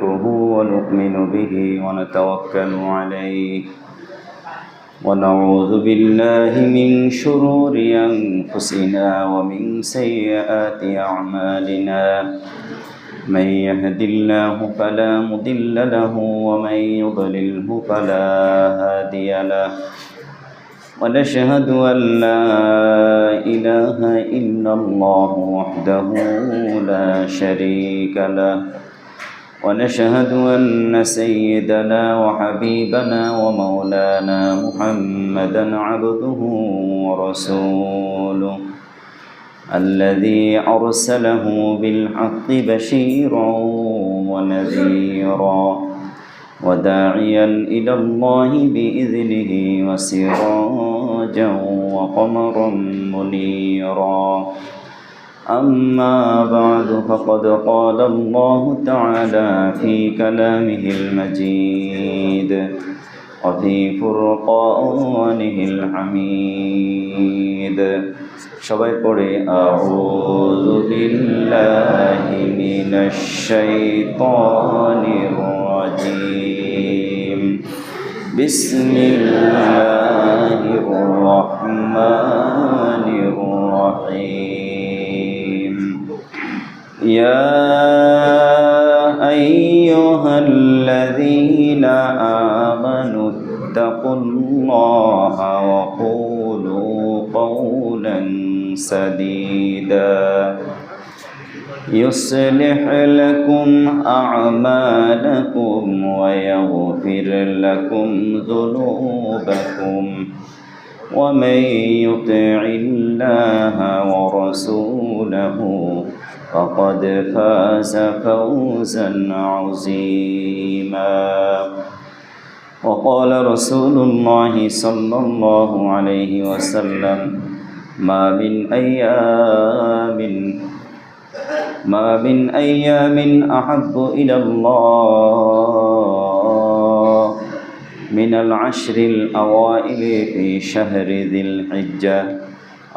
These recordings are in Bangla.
ونؤمن به ونتوكل عليه ونعوذ بالله من شرور أنفسنا ومن سيئات أعمالنا من يهد الله فلا مضل له ومن يضلله فلا هادي له ونشهد أن لا إله إلا الله وحده لا شريك له ونشهد أن سيدنا وحبيبنا ومولانا محمدا عبده ورسوله الذي أرسله بالحق بشيرا ونذيرا وداعيا إلى الله بإذنه وسراجا وقمرا منيرا أما بعد فقد قال الله تعالى في كلامه المجيد وفي فرقانه الحميد সবাই পড়ে আউযু বিল্লাহি মিনাশ শাইতানির রাজীম বিসমিল্লাহির রহমানির রহিম ইয়া আইয়ুহাল্লাযীনা আমানু ইত্তাকুল্লাহা ওয়া কুলু قولا سديدا يصلح لكم أعمالكم ويغفر لكم ذنوبكم ومن يطع الله ورسوله فقد فاز فوزا عظيما وقال رسول الله صلى الله عليه وسلم ما من أيام أحب إلى الله من العشر الأوائل في شهر ذي الحجة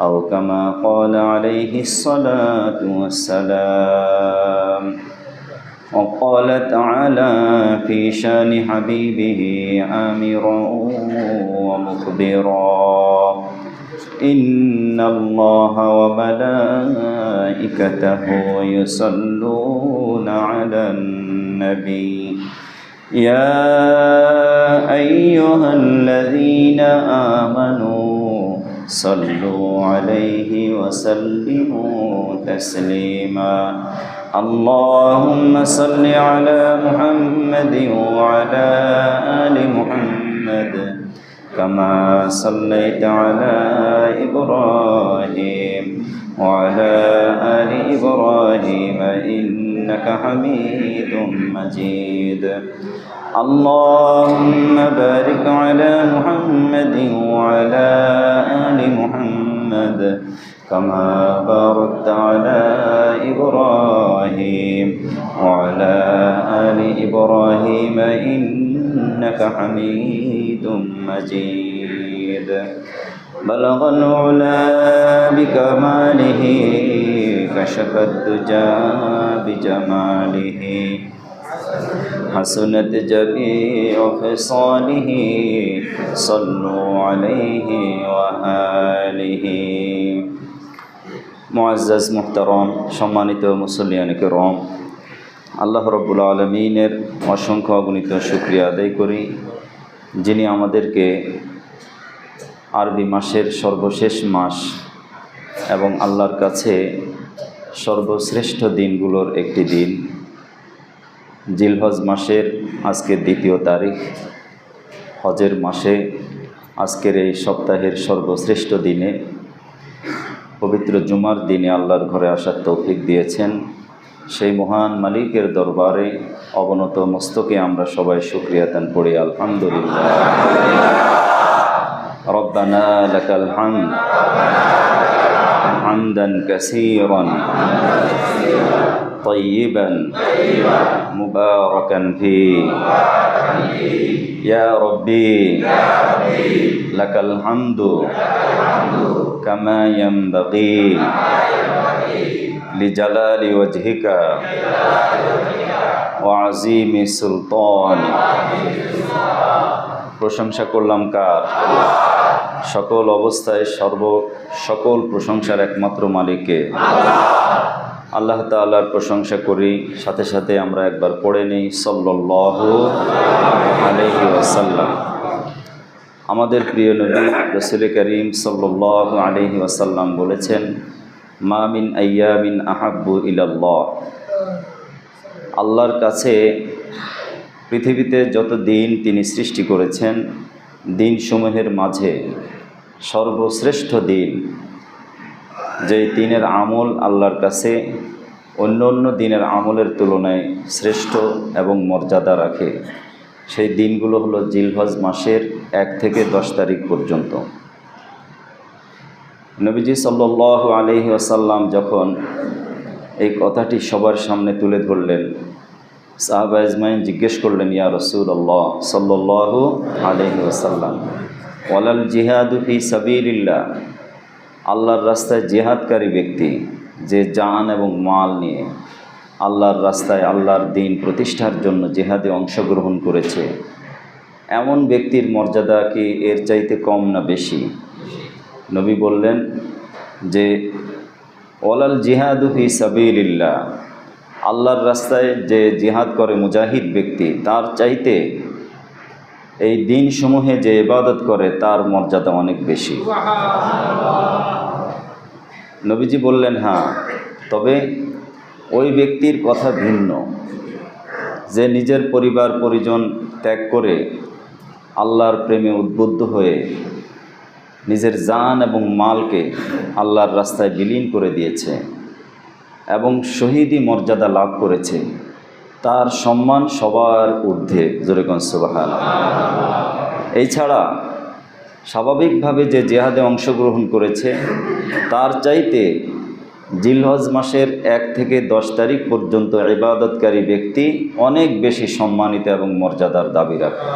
أو كما قال عليه الصلاة والسلام وقال تعالى في شان حبيبه آمرا ومخبرا إن الله وملائكته يصلون على النبي يا أيها الذين آمنوا صلوا عليه وسلموا تسليما اللهم صل على محمد وعلى آل محمد كما صليت على إبراهيم وعلى آل إبراهيم إنك حميد مجيد اللهم بارك على محمد وعلى آل محمد كما باركت على إبراهيم وعلى آل إبراهيم إنك حميد مجيد بلغ العلا بكماله كشف الدجى بجماله حسنت جميع خصاله صلوا عليه وآله মুআজ্জাজ মুহতারাম সম্মানিত মুসল্লিয়ান কিরাম আল্লাহ রাব্বুল আলামিনের অসংখ্য অগণিত শুকরিয়া আদায় করি যিনি আমাদেরকে আরবি মাসের সর্বশেষ মাস এবং আল্লাহর কাছে সর্বশ্রেষ্ঠ দিনগুলোর একটি দিন জিলহজ মাসের আজকের ২য় তারিখ হজের মাসে আজকের এই সপ্তাহের সর্বশ্রেষ্ঠ দিনে পবিত্র জুমার দিনে আল্লাহর ঘরে আসার তৌফিক দিয়েছেন সেই মহান মালিকের দরবারে অবনত মস্তকে আমরা সবাই শুকরিয়া দান করি আলহামদুলিল্লাহ রব্বানা লাকাল হামদ হামদান কাসীরান طيبا مباركا فيه يا ربي لك الحمد كما ينبغي লিজালালি ওয়াজহিকা ওয়া আযীমি সুলতানিক। প্রশংসা করলাম কার? সকল অবস্থায় সকল প্রশংসার একমাত্র মালিককে, আল্লাহ তাআলার প্রশংসা করি। সাথে সাথে আমরা একবার পড়ে নিই সাল্লাল্লাহু আলাইহি ওয়াসাল্লাম। আমাদের প্রিয় নবী রাসূল করিম সাল্লাল্লাহু আলাইহি ওয়াসাল্লাম বলেছেন, মা মিন আইয়ামিন আহাব্বু ইলাল্লাহ। আল্লাহর কাছে পৃথিবীতে যত দিন তিনি সৃষ্টি করেছেন, দিনসমূহের মাঝে সর্বশ্রেষ্ঠ দিন, যেই দিনের আমল আল্লাহর কাছে অন্য অন্য দিনের আমলের তুলনায় শ্রেষ্ঠ এবং মর্যাদা রাখে, সেই দিনগুলো হলো জিলহজ মাসের 1 থেকে 10 তারিখ পর্যন্ত। নবীজি সাল্লাল্লাহু আলাইহি ওয়াসাল্লাম যখন এই কথাটি সবার সামনে তুলে ধরলেন, সাহাবা আজমাইন জিজ্ঞেস করলেন, ইয়া রাসূলুল্লাহ সাল্লাল্লাহু আলাইহি ওয়াসাল্লাম, ওয়ালাল জিহাদু ফি সাবিলিল্লাহ, আল্লাহর রাস্তায় জিহাদকারী ব্যক্তি, যে জান এবং মাল নিয়ে আল্লাহর রাস্তায় আল্লাহর দ্বীন প্রতিষ্ঠার জন্য জিহাদে অংশগ্রহণ করেছে, এমন ব্যক্তির মর্যাদা কি এর চাইতে কম না বেশি? নবী বললেন যে ওয়ালাল জিহাদু ফি সাবিলিল্লাহ, আল্লাহর রাস্তায় যে জিহাদ করে মুজাহিদ ব্যক্তি, তার চাইতে এই দিনসমূহে যে ইবাদত করে তার মর্যাদা অনেক বেশি। নবীজি বললেন, হ্যাঁ, তবে ওই ব্যক্তির কথা ভিন্ন, যে নিজের পরিবার পরিজন ত্যাগ করে আল্লাহর প্রেমে উদ্বুদ্ধ হয়ে নিজের জান এবং মালকে আল্লাহর রাস্তায় বিলীন করে দিয়েছে এবং শহীদি মর্যাদা লাভ করেছে, তার সম্মান সবার ঊর্ধ্বে। জোরে কোন সুবহানাল্লাহ। এছাড়া স্বাভাবিকভাবে যে জিহাদে অংশগ্রহণ করেছে, তার চাইতে জিলহজ মাসের 1 থেকে 10 তারিখ পর্যন্ত ইবাদতকারী ব্যক্তি অনেক বেশি সম্মানিত এবং মর্যাদার দাবি রাখে।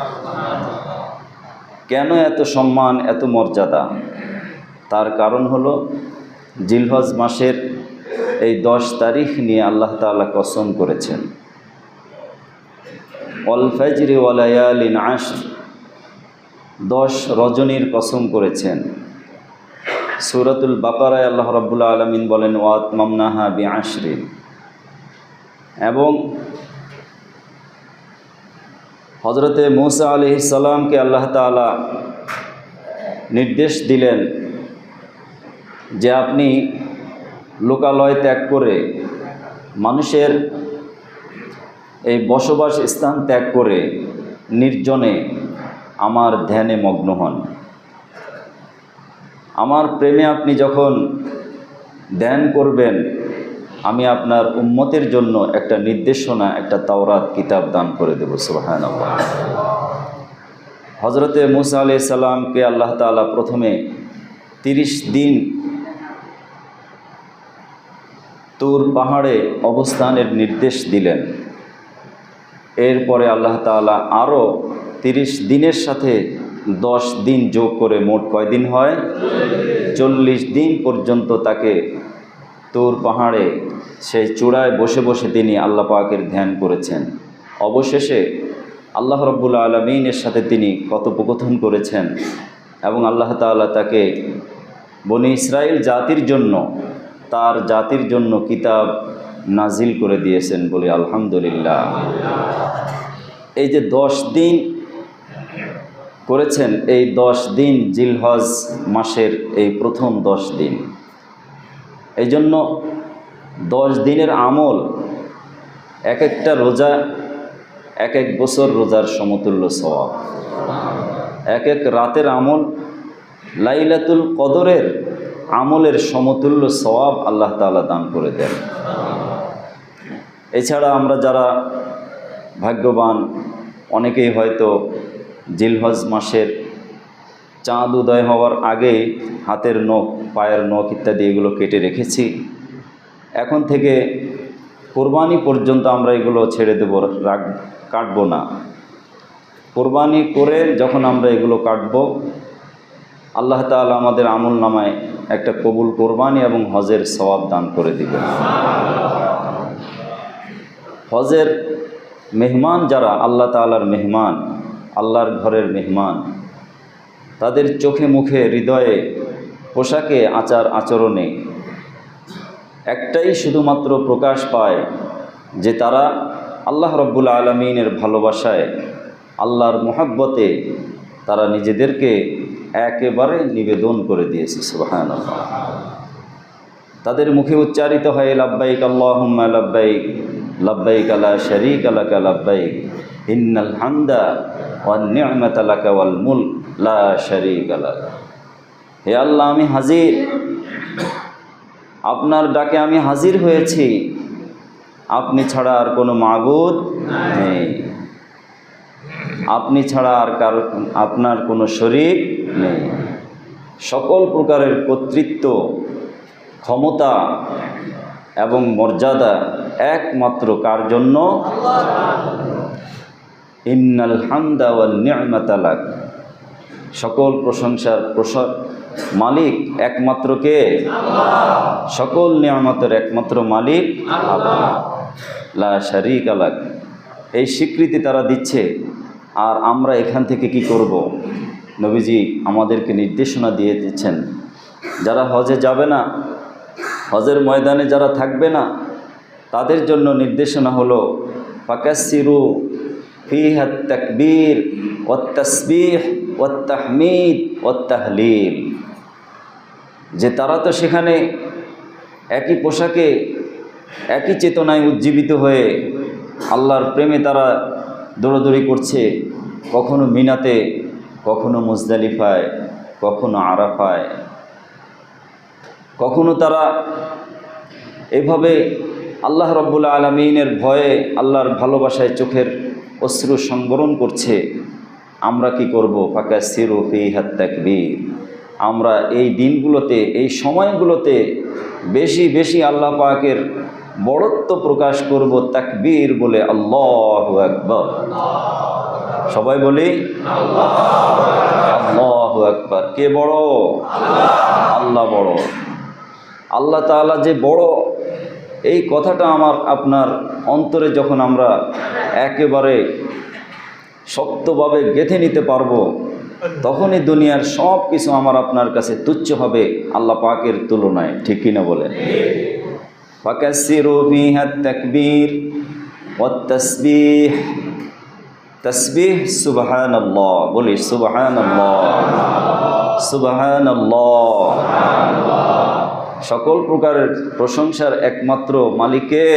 কেন এত সম্মান, এত মর্যাদা? তার কারণ হলো জিলহজ মাসের এই 10 তারিখ নিয়ে আল্লাহ তাআলা কসম করেছেন, ওয়াল ফাজরি ওয়া লায়ালিন আশর, 10 রজনীর কসম করেছেন। সূরাতুল বাকারায় আল্লাহ রাব্বুল আলামিন বলেন, ওয়া আতমামনাহা বিআশরিন। এবং হযরতে মূসা আলাইহিস সালামকে আল্লাহ তাআলা নির্দেশ দিলেন যে আপনি লোকালয় ত্যাগ করে, মানুষের এই বসবাস স্থান ত্যাগ করে নির্জনে আমার ধ্যানে মগ্ন হন। আমার প্রেমে আপনি যখন ধ্যান করবেন, আমি আপনার উম্মতের জন্য একটা নির্দেশনা, একটা তাওরাত কিতাব দান করে দেব। সুবহানাল্লাহ। হযরতে মূসা আলাইহিস সালামকে আল্লাহ তাআলা প্রথমে 30 দিন তুর পাহাড়ে অবস্থানের নির্দেশ দিলেন। এরপরে আল্লাহ তাআলা আরও 30 দিনের সাথে 10 দিন যোগ করে মোট কয় দিন হয়? 40 দিন পর্যন্ত তাকে তুর পাহাড়ে সেই চূড়ায় বসে বসে তিনি আল্লাহ পাকের ধ্যান করেছেন। অবশেষে আল্লাহ রাব্বুল আলামিনের সাথে তিনি কথোপকথন করেছেন এবং আল্লাহ তাআলা তাকে বনি ইসরাইল জাতির জন্য, তার জাতির জন্য কিতাব নাজিল করে দিয়েছেন বলে আলহামদুলিল্লাহ। এই যে 10 দিন করেছেন, এই 10 দিন জিলহজ মাসের এই প্রথম 10 দিন, এই জন্য 10 দিনের আমল, এক একটা রোজা 1 বছর রোজার সমতুল্য সওয়াব। এক রাতের আমল লাইলাতুল কদরের আমলের সমতুল্য সওয়াব আল্লাহ তাআলা দান করে দেন। এছাড়া আমরা যারা ভাগ্যবান, অনেকেই হয়তো জিলহজ মাসের চাঁদ উদয় হওয়ার আগেই হাতের নখ, পায়ের নখ ইত্যাদি এগুলো কেটে রেখেছি। এখন থেকে কোরবানি পর্যন্ত আমরা এগুলো ছেড়ে দেব, কাটবো না। কোরবানি করে যখন আমরা এগুলো কাটব, আল্লাহ তাআলা আমাদের আমল নামায় একটা কবুল কোরবানি এবং হজের সওয়াব দান করে দিবেন। হজের মেহমান যারা আল্লাহ তাআলার মেহমান, আল্লাহর ঘরের মেহমান, তাদের চোখে মুখে হৃদয়ে পোশাকে আচার আচরণে একটাই শুধুমাত্র প্রকাশ পায় যে তারা আল্লাহ রব্বুল আলামিনের ভালোবাসায়, আল্লাহর মুহাব্বতে তারা নিজেদেরকে একেবারে নিবেদন করে দিয়েছে। সুবহানাল্লাহ। তাদের মুখে উচ্চারিত হয় লাব্বাইক আল্লাহুম্মা লাব্বাইক, লাব্বাইক লা শারীকা লাকা লাব্বাইক, ইন্নাল হামদা ওয়ান নি'মাতা লাকা ওয়াল মুলক লা শারীকা লাক। হে আল্লাহ, আমি হাজির, আপনার ডাকে আমি হাজির হয়েছি, আপনি ছাড়া আর কোনো মাবুদ নেই, আপনি ছাড়া আর কারো, আপনার কোনো শরীক নেই। সকল প্রকারের কর্তৃত্ব, ক্ষমতা এবং মর্যাদা একমাত্র কার জন্য? ইন্নাল হামদা ওয়ান নি'মাতা লাক। সকল প্রশংসার মালিক একমাত্র কে? সকল নিয়ামতের একমাত্র মালিক আল্লাহ, লা শারীকা লাক। এই স্বীকৃতি তারা দিচ্ছে। আর আমরা এখান থেকে কি করব? নবীজি আমাদেরকে নির্দেশনা দিয়ে দিচ্ছেন, যারা হজে যাবে না, হজের ময়দানে যারা থাকবে না, তাদের জন্য নির্দেশনা হলো ফাকাসসিরু ফিহাত তাকবীর ওয়াত তাসবিহ ওয়াত তাহমিদ ওয়াত তাহলিল। যে তারা তো সেখানে একই পোশাকে, একই চেতনায় উজ্জীবিত হয়ে আল্লাহর প্রেমে তারা দৌড়াদৌড়ি করছে, কখনো মিনাতে, কখনো মুজদালিফায়, কখনো আরাফায়, কখনো তারা এভাবে আল্লাহ রব্বুল আলামিনের ভয়ে, আল্লাহর ভালোবাসায় চোখের অশ্রু সংবরণ করছে। আমরা কি করব? ফাকাসসিরু ফিহাত তাকবীর। আমরা এই দিনগুলোতে, এই সময়গুলোতে বেশি বেশি আল্লাহ পাকের বড়ত্ব প্রকাশ করব তাকবীর বলে, আল্লাহু আকবার। সবাই বলি আল্লাহু আকবার। কে বড়? আল্লাহ বড়। আল্লাহ তাআলা যে বড়, এই কথাটা আপনার অন্তরে যখন আমরা একেবারে শক্তভাবে গেঁথে নিতে পারবো, তখনই দুনিয়ার সব কিছু আপনার কাছে তুচ্ছ হবে আল্লাহ পাকের তুলনায়। ঠিক কিনা বলেন? ফাকাসসিরু ফিহাত তাকবীর ওয়াত তাসবিহ। তাসবিহ সুবহানাল্লাহ, বলি সুবহানাল্লাহ, সুবহানাল্লাহ। সকল প্রকারের প্রশংসার একমাত্র মালিকে।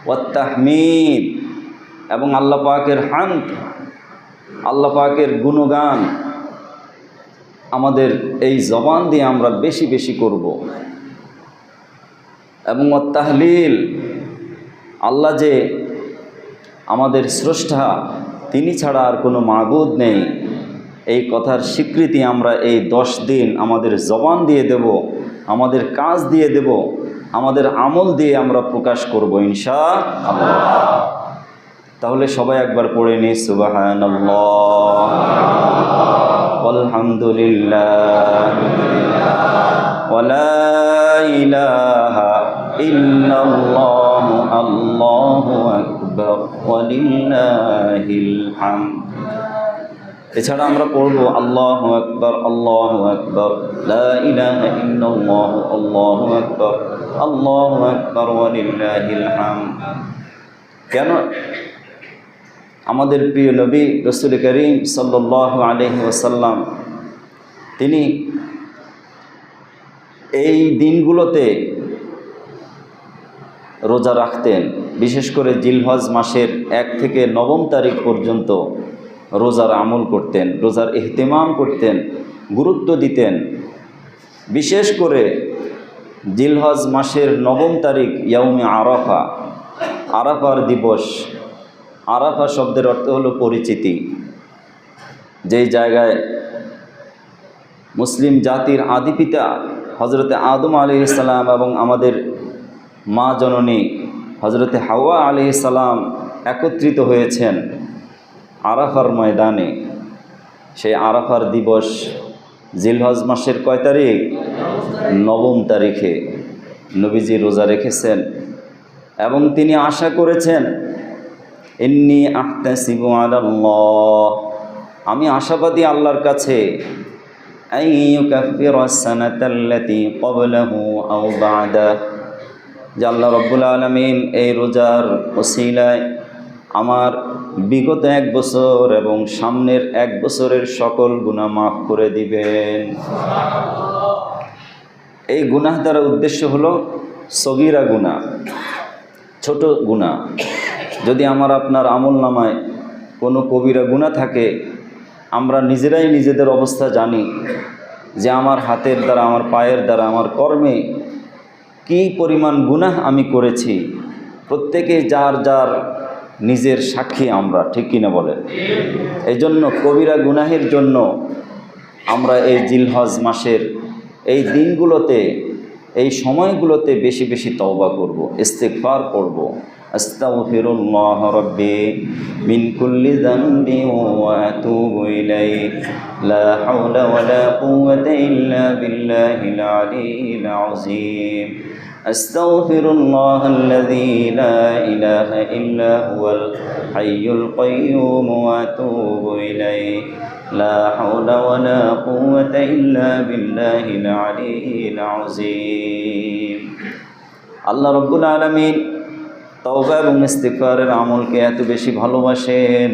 ওয়াত তাহমিদ, এবং আল্লাহ পাকের হামদ, আল্লাহ পাকের গুণগান আমাদের এই জবান দিয়ে আমরা বেশি বেশি করব। এবং ওয়াত তাহলিল, আল্লাহ যে আমাদের স্রষ্টা, তিনি ছাড়া আর কোনো মাবুদ নেই, এই কথার স্বীকৃতি আমরা এই 10 দিন আমাদের জবান দিয়ে দেব, আমাদের কাজ দিয়ে দেব, আমাদের আমল দিয়ে আমরা প্রকাশ করব ইনশাআল্লাহ। তাহলে সবাই একবার পড়ে নি সুবহানাল্লাহ ওয়ালহামদুলিল্লাহ ওয়ালা ইলাহা ইল্লাল্লাহু আল্লাহু আকবার ওয়ালিল্লাহিল হামদ। এছাড়া আমরা পড়ব আল্লাহু আকবার, আল্লাহু আকবার, লা ইলাহা ইল্লাল্লাহু আল্লাহু আকবার, আল্লাহু আকবার ওয়ালিল্লাহিল হামদ। কেন? আমাদের প্রিয় নবী রাসূল করিম সাল্লাল্লাহু আলাইহি ওয়াসাল্লাম তিনি এই দিনগুলোতে রোজা রাখতেন। বিশেষ করে জিলহজ মাসের 1 থেকে 9 তারিখ পর্যন্ত রোজার আমল করতেন, রোজার ইহতিমাম করতেন, গুরুত্ব দিতেন। বিশেষ করে জিলহজ মাসের 9 তারিখ ইয়াউমে আরাফা, আরাফার দিবস। আরাফা শব্দের অর্থ হলো পরিচিতি। যেই জায়গায় মুসলিম জাতির আদিপিতা হজরতে আদম আলাইহিস সালাম এবং আমাদের মা জননী হজরতে হাওয়া আলাইহিস সালাম একত্রিত হয়েছেন আরাফার ময়দানে। সেই আরাফার দিবস জিলহজ মাসের কয় তারিখ? 9 তারিখে নবীজি রোজা রেখেছেন এবং তিনি আশা করেছেন, ইন্নী আহতাসিবু আলাল্লাহ, আমি আশাবাদী আল্লাহর কাছে, আইয়ুকাফিরাস সানাতাল্লাতী ক্বাবলাহু আও বা'দা, যে আল্লাহ রাব্বুল আলামিন এই রোজার ওসিলায় আমার বিগত 1 বছর এবং সামনের 1 বছরের সকল গুনাহ মাফ করে দিবেন। এই গুনাহ দ্বারা উদ্দেশ্য হলো সগীরা গুনাহ, ছোট গুনাহ। যদি আমার আপনার আমল নামায় কোনো কবিরা গুনাহ থাকে, আমরা নিজেরাই নিজেদের অবস্থা জানি যে আমার হাতের দ্বারা, আমার পায়ের দ্বারা, আমার কর্মে কী পরিমাণ গুনাহ আমি করেছি। প্রত্যেকেই যার যার নিজের সাক্ষী আমরা, ঠিক কিনা বলেন? এই জন্য কবিরা গুনাহের জন্য আমরা এই জিলহজ মাসের এই দিনগুলোতে, এই সময়গুলোতে বেশি বেশি তওবা করব, ইস্তিগফার করব। আস্তাগফিরুল্লাহ রাব্বি মিন কুল্লি যামবি ওয়া আতুবু ইলাইহি লা হাওলা ওয়ালা কুওয়াতা ইল্লা বিল্লাহিল আলিয়্যিল আযীম। আস্তাগফিরুল্লাহাল্লাযী লা ইলাহা ইল্লা হুয়াল হাইয়ুল কাইয়্যুম ওয়া আতুবু ইলাইহি লা হাওলা ওয়ালা কুওয়াতা ইল্লা বিল্লাহিল আলিয়্যিল আযীম। আল্লাহ রাব্বুল আলামিন তওবা এবং ইস্তিগফারের আমলকে এত বেশি ভালোবাসেন।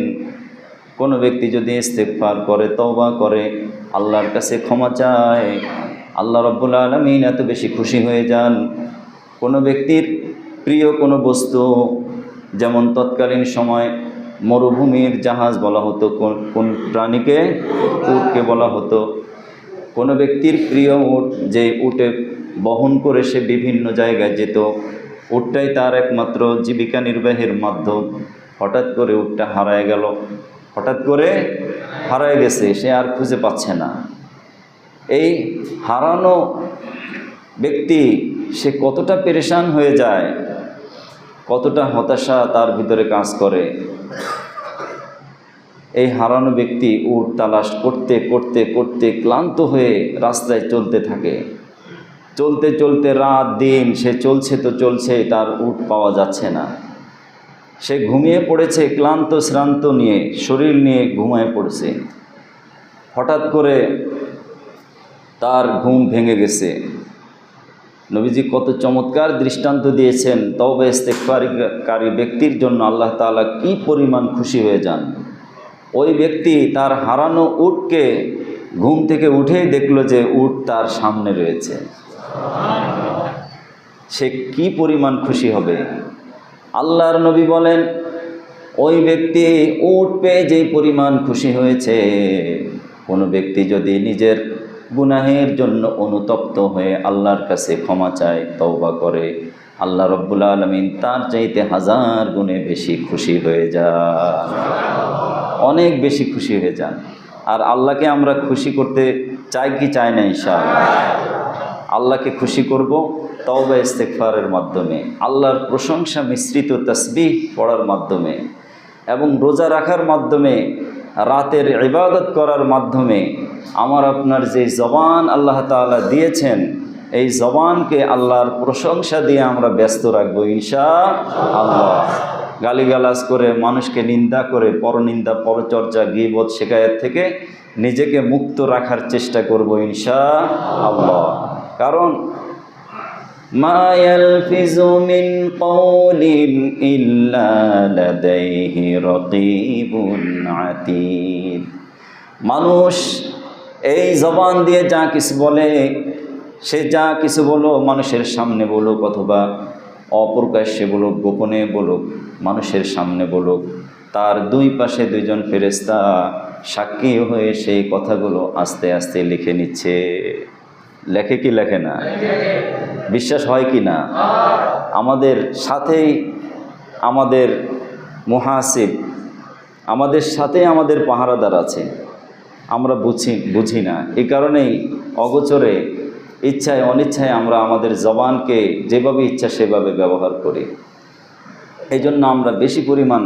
কোনো ব্যক্তি যদি ইস্তিগফার করে, তওবা করে, আল্লাহর কাছে ক্ষমা চায়, আল্লাহ রাব্বুল আলামিন এত বেশি খুশি হয়ে যান। কোনো ব্যক্তির প্রিয় কোনো বস্তু, যেমন তৎকালীন সময় মরুভূমির জাহাজ বলা হতো, কোন প্রাণীকে? উটকে বলা হতো। কোনো ব্যক্তির প্রিয় উট, যে উটে বহন করে সে বিভিন্ন জায়গায় যেত, উটটাই তার একমাত্র জীবিকা নির্বাহের মাধ্যম। হঠাৎ করে উটটা হারায় গেল, হঠাৎ করে হারায় গেছে, সে আর খুঁজে পাচ্ছে না। এই হারানো ব্যক্তি সে কতটা পেরেশান হয়ে যায়, কতটা হতাশা তার ভিতরে কাজ করে। এই হারানো ব্যক্তি উট তালাশ করতে করতে করতে ক্লান্ত হয়ে রাস্তায় চলতে থাকে। চলতে চলতে রাত দিন সে চলছে তো চলছে, তার উট পাওয়া যাচ্ছে না। সে ঘুমিয়ে পড়েছে, ক্লান্ত শ্রান্ত নিয়ে, শরীর নিয়ে ঘুমিয়ে পড়েছে। হঠাৎ করে তার ঘুম ভেঙে গেছে। নবীজি কত চমৎকার দৃষ্টান্ত দিয়েছেন, তওবা ইস্তিগফারকারী ব্যক্তির জন্য আল্লাহ তাআলা কি পরিমাণ খুশি হয়ে যান। ওই ব্যক্তি তার হারানো উটকে ঘুম থেকে উঠেই দেখলো যে উট তার সামনে রয়েছে, সে কি পরিমাণ খুশি হবে। আল্লাহর নবী বলেন, ওই ব্যক্তি উট পেয়ে যেই পরিমাণ খুশি হয়েছে, কোনো ব্যক্তি যদি নিজের গুনাহের জন্য অনুতপ্ত হয়ে আল্লাহর কাছে ক্ষমা চায়, তওবা করে, আল্লাহ রাব্বুল আলামিন তার চাইতে 1000 গুণে বেশি খুশি হয়ে যান, অনেক বেশি খুশি হয়ে যান। আর আল্লাহকে আমরা খুশি করতে চাই কি চাই না? ইনশাআল্লাহ আল্লাহকে খুশি করব তওবা ইস্তিগফারের মাধ্যমে, আল্লাহর প্রশংসা মিশ্রিত তাসবিহ পড়ার মাধ্যমে, এবং রোজা রাখার মাধ্যমে, রাতের ইবাদত করার মাধ্যমে। আমার আপনার যে জবান আল্লাহ তাআলা দিয়েছেন, এই জবানকে আল্লাহর প্রশংসা দিয়ে আমরা ব্যস্ত রাখবো ইনশাআল্লাহ। গালিগালাজ করে, মানুষকে নিন্দা করে, পরনিন্দা, পরচর্চা, গীবত, শিকায়াত থেকে নিজেকে মুক্ত রাখার চেষ্টা করব ইনশাআল্লাহ। কারণ মা ইয়ালফিজু মিন কওলিন ইল্লা লাদাইহি রাকিবুন আতীদ। মানুষ এই জবান দিয়ে যা কিছু বলে, সে যা কিছু বলো, মানুষের সামনে বলুক অথবা অপ্রকাশ্যে বলুক, গোপনে বলুক, মানুষের সামনে বলুক, তার দুই পাশে 2 জন ফেরেশতা সাক্ষী হয়ে সেই কথাগুলো আস্তে আস্তে লিখে নিচ্ছে। লেখে কি লেখে না? বিশ্বাস হয় কি না? আমাদের সাথেই আমাদের মুহাসিব, আমাদের সাথে আমাদের পাহারাদার আছে, আমরা বুঝি না। এই কারণেই অগোচরে, ইচ্ছায় অনিচ্ছায় আমরা আমাদের জবানকে যেভাবে ইচ্ছা সেভাবে ব্যবহার করি। এই জন্য আমরা বেশি পরিমাণ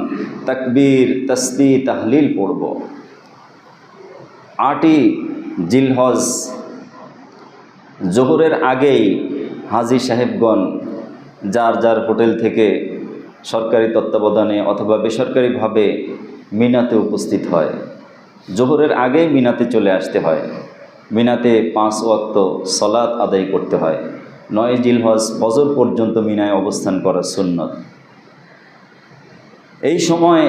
তাকবীর, তাসবিহ, তাহলিল পড়ব। 8টি জিলহজ জোহরের আগেই হাজী সাহেবগণ যার যার হোটেল থেকে সরকারি তত্ত্বাবধানে অথবা বেসরকারিভাবে মিনাতে উপস্থিত হয়। জোহরের আগেই মিনাতে চলে আসতে হয়। মিনাতে 5 ওয়াক্ত সলাত আদায় করতে হয়। 9 জিলহজ ফজর পর্যন্ত মিনায় অবস্থান করা সুন্নত। এই সময়ে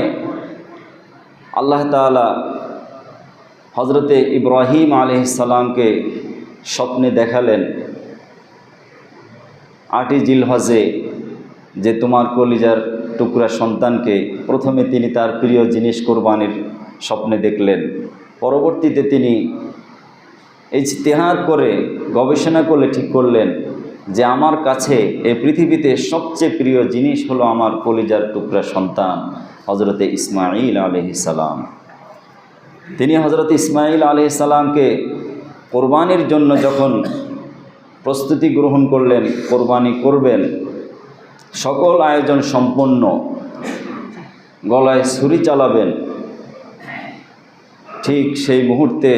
আল্লাহ তাআলা হজরতে ইব্রাহিম আলাইহিস সালামকে স্বপ্নে দেখালেন 8 জিলহজে যে তোমার কলিজার টুকরা সন্তানকে, প্রথমে তিনি তার প্রিয় জিনিস কোরবানির স্বপ্নে দেখলেন। পরবর্তীতে তিনি ইজতিহাদ করে গবেষণা করে ঠিক করলেন যে আমার কাছে এই পৃথিবীতে সবচেয়ে প্রিয় জিনিস হলো আমার কলিজার টুকরা সন্তান হজরতে ইসমাঈল আলাইহিস সালাম। তিনি হজরত ইসমাঈল আলাইহিস সালামকে কোরবানির জন্য যখন প্রস্তুতি গ্রহণ করলেন, কোরবানি করবেন, সকল আয়োজন সম্পন্ন, গলায় ছুরি চালাবেন, ঠিক সেই মুহূর্তে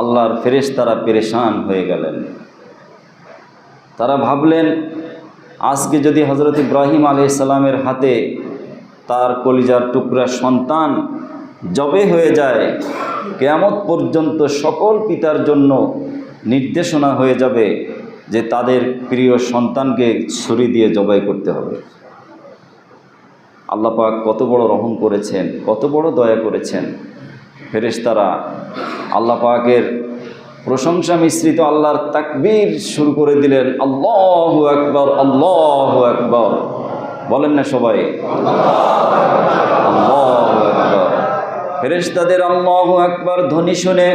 আল্লাহর ফেরেশতারা পেরেশান হয়ে গেলেন। তারা ভাবলেন আজকে যদি হজরত ইব্রাহিম আলাইহিস সালামের হাতে তার কলিজার টুকরা সন্তান জবে হয়ে যায়, কিয়ামত পর্যন্ত সকল পিতার জন্য নির্দেশনা হয়ে যাবে যে তাদের প্রিয় সন্তানকে ছুরি দিয়ে জবাই করতে হবে। আল্লাহ পাক কত বড় রহম করেছেন, কত বড় দয়া করেছেন। ফেরেশতারা আল্লাহ পাকের প্রশংসা মিশ্রিত আল্লাহর তাকবীর শুরু করে দিলেন। আল্লাহু আকবার, আল্লাহু আকবার, বলেন না সবাই আল্লাহু আকবার। ফেরেশতাদের আল্লাহু আকবার ধ্বনি শুনে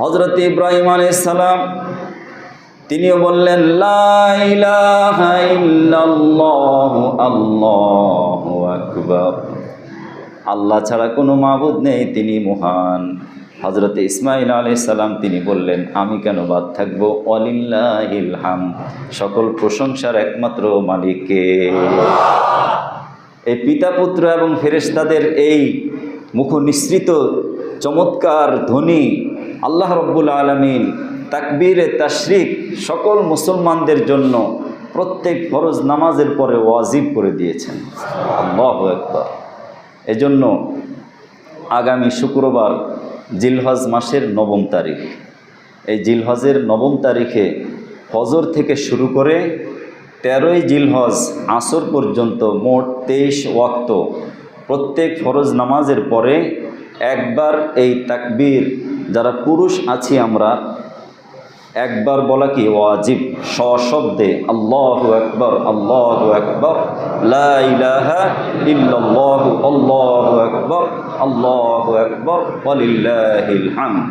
হযরত ইব্রাহিম আলাইহিস সালাম তিনিও বললেন লা ইলাহা ইল্লাল্লাহু আল্লাহু আকবার, আল্লাহ ছাড়া কোনো মাবুদ নেই, তিনি মহান। হযরত ইসমাঈল আলাইহিস সালাম তিনি বললেন আমি কেন বাদ থাকবো, ওয়ালিল্লাহিল হামদ, সকল প্রশংসার একমাত্র মালিক কে। এই পিতা পুত্র এবং ফেরেশতাদের এই মুখ নিঃসৃত চমৎকার ধ্বনি আল্লাহ রাব্বুল আলামিন তাকবীরে তাশরিক সকল মুসলমানদের জন্য প্রত্যেক ফরজ নামাজের পরে ওয়াজিব করে দিয়েছেন। আল্লাহু আকবার। এজন্য আগামী শুক্রবার জিলহজ মাসের 9 তারিখ, এই জিলহজের 9 তারিখে ফজর থেকে শুরু করে 13ই জিলহজ আসর পর্যন্ত মোট 23 ওয়াক্ত প্রত্যেক ফরজ নামাজের পরে একবার এই তাকবীর যারা পুরুষ আছি আমরা একবার বলা কি ওয়াজিব, সশব্দে আল্লাহু আকবার, আল্লাহু আকবার, লা ইলাহা ইল্লাল্লাহু, আল্লাহু আকবার, আল্লাহু আকবার, ওয়ালিল্লাহিল হামদ।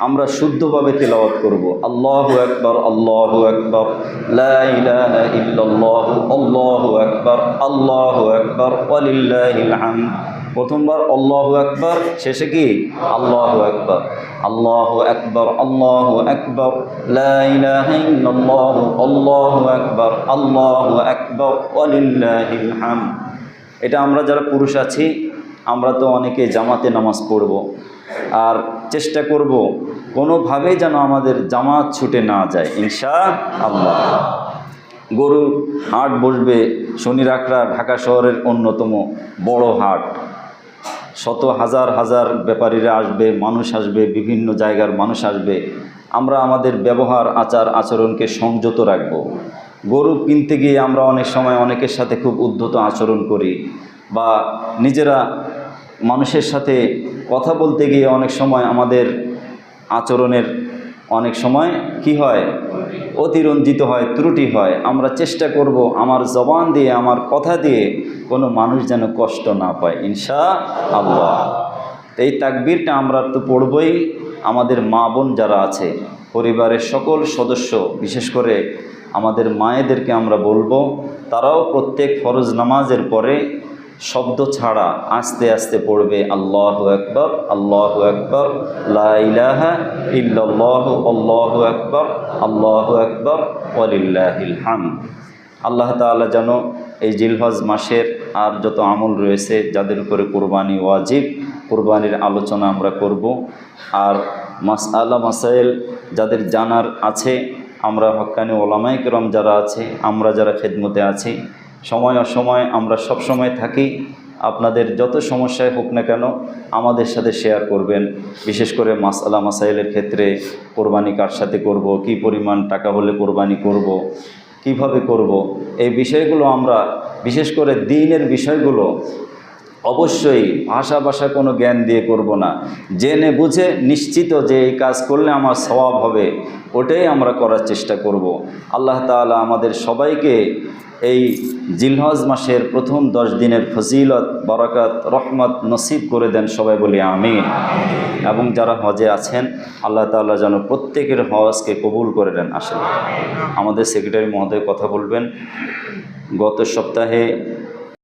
আমরা শুদ্ধভাবে তেলাওয়াত করব আল্লাহু আকবার, আল্লাহু আকবার, লা ইলাহা ইল্লাল্লাহু, আল্লাহু আকবার, আল্লাহু আকবার, ওয়ালিল্লাহিল হামদ। প্রথমবার আল্লাহু আকবার, শেষে কি আল্লাহু আকবার, আল্লাহু আকবার, আল্লাহু আকবার, লা ইলাহা ইল্লাল্লাহু, আল্লাহু আকবার, আল্লাহু আকবার, ওয়ালিল্লাহিল হামদ। এটা আমরা যারা পুরুষ আছি আমরা তো অনেকে জামাতে নামাজ পড়ব, আর চেষ্টা করব কোনোভাবেই যেন আমাদের জামাত ছুটে না যায় ইনশাআল্লাহ। গরু হাট বসবে, শনি রাখরা ঢাকা শহরের অন্যতম বড় হাট, শত হাজার হাজার ব্যাপারীরা আসবে, মানুষ আসবে, বিভিন্ন জায়গার মানুষ আসবে। আমরা আমাদের ব্যবহার আচার আচরণকে সংযত রাখব। গরু কিনতে গিয়ে আমরা অনেক সময় অনেকের সাথে খুব উদ্ধত আচরণ করি, বা নিজেরা মানুষের সাথে কথা বলতে গিয়ে অনেক সময় আমাদের আচরণের অনেক সময় কি হয়, অতিরঞ্জিত হয়, ত্রুটি হয়। আমরা চেষ্টা করব আমার জবান দিয়ে, আমার কথা দিয়ে কোনো মানুষ যেন কষ্ট না পায় ইনশাআল্লাহ। এই তাকবীরটা আমরা তো পড়বই। আমাদের মা বোন যারা আছে, পরিবারের সকল সদস্য, বিশেষ করে আমাদের মায়েদেরকে আমরা বলবো তারাও প্রত্যেক ফরজ নামাজের পরে শব্দ ছাড়া আস্তে আস্তে পড়বে আল্লাহু আকবার, আল্লাহু আকবার, লা ইলাহা ইল্লাল্লাহু, আল্লাহু আকবার, আল্লাহু আকবার, ওয়ালিল্লাহিল হামদ। আল্লাহ তাআলা যেন এই জিলহজ মাসের আর যত আমল রয়েছে যাদের উপরে কোরবানি ওয়াজিব, কোরবানির আলোচনা আমরা করব। আর মাসআলা মাসাইল যাদের জানার আছে, আমরা হক্কানি ওলামায়ে কেরাম যারা আছে, আমরা যারা খেদমতে আছি, সময় অসময় আমরা সব সময় থাকি। আপনাদের যত সমস্যায় হোক না কেন আমাদের সাথে শেয়ার করবেন। বিশেষ করে মাসআলা মাসাইলের ক্ষেত্রে কোরবানি কার সাথে করব, কি পরিমাণ টাকা হলে কোরবানি করব, কিভাবে করব, এই বিষয়গুলো আমরা বিশেষ করে দ্বীনের বিষয়গুলো অবশ্যই ভাষা কোনো জ্ঞান দিয়ে করব না, জেনে বুঝে নিশ্চিত যে এই কাজ করলে আমার সওয়াব হবে, ওটাই আমরা করার চেষ্টা করব। আল্লাহ তাআলা আমাদের সবাইকে এই জিলহজ মাসের প্রথম 10 দিনের ফজিলত, বারাকাত, রহমত নসিব করে দেন, সবাই বলি আমিন। এবং যারা হজে আছেন আল্লাহ তাআলা যেন প্রত্যেকের হজকে কবুল করে দেন। আসলে আমাদের সেক্রেটারি মহোদয় কথা বলবেন। গত সপ্তাহে